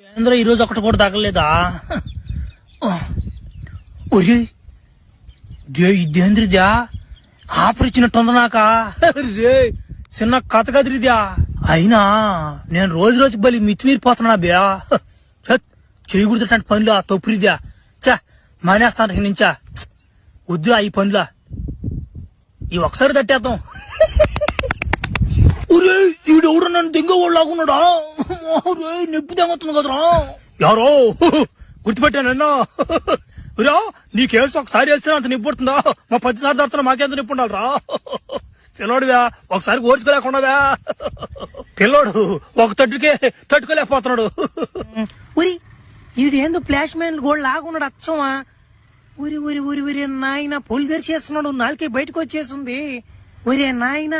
ఏంద్ర ఈరోజు ఒకటి కూడా తగలేదా? ఒరే ఇదేంద్రిద్యా ఆఫర్ ఇచ్చినట్టుంది నాక రే చిన్న కథ కదిరిద్యా. అయినా నేను రోజు రోజుకి బలి మితిమీరిపోతున్నా బియా. చేయకూడదు పనులు తొప్పురిద్యా. చా మానేస్తాను నుంచా వద్దు ఈ పనులా. ఈ ఒకసారి తట్టేద్దాం. ఒరే ఈడెవడు నన్ను దింగవాడు లాగున్నాడా? నొప్పి తెంగుతుంది కదరా. ఎవరో గుర్తుపెట్టానన్నా. రా నీ కేసు ఒకసారి వేస్తే అంత నిప్పు పడుతుందా? మా 10 సార్లు తడుతున్నా మాకెంత నిప్పు ఉండాలరా? పిల్లోడువా ఒకసారి ఓర్చుకోలేకుండావా? పిల్లోడు ఒక తట్టుకోలేకపోతున్నాడు. ఉరి ఈడేందో ఫ్లాష్ మ్యాన్ గోల్డ్ లాగున్నాడు అచ్చమా. ఉరి ఉరి ఉరి ఉరి నాయన పొలి తెరిచేస్తున్నాడు. నాలుకే బయటకు వచ్చేసింది. ఒరే నాయన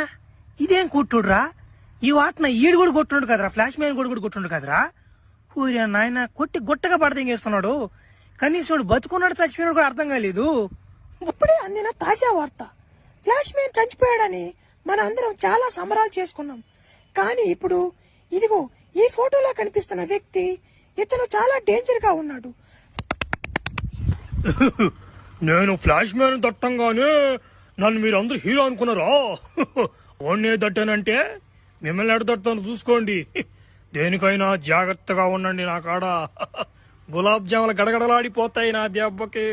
ఇదేం కొట్టుడురా? ఈ వాటిన ఈడు కూడా కొట్టున్నాడు కదరా. ఫ్లాష్ మ్యాన్ కూడా కొట్టున్నాడు కదరా. ఊరే నాయన కొట్టి గుట్టగా పడదెంగేస్తున్నాడు. కనీసం బతుకున్నాడు చచ్చిపోయినాడు కూడా అర్థం కాలేదు. ఇప్పుడే అందిన తాజా వార్త, ఫ్లాష్ మ్యాన్ చచ్చిపోయాడని మన అందరం చాలా సంబరాలు చేసుకున్నాం. కానీ ఇప్పుడు ఇదిగో ఈ ఫోటోలో కనిపిస్తున్న వ్యక్తి ఇతను చాలా డేంజర్ గా ఉన్నాడు. నేను ఫ్లాష్ మ్యాన్ దట్టంగానే నన్ను మీరు అందరూ హీరో అనుకున్నారా? ఓన్నే దట్టానంటే మిమ్మల్ని ఎడదట్టాను చూసుకోండి. దేనికైనా జాగ్రత్తగా ఉండండి. నా కాడ గులాబ్ జాములు గడగడలాడిపోతాయి నా దెబ్బకి.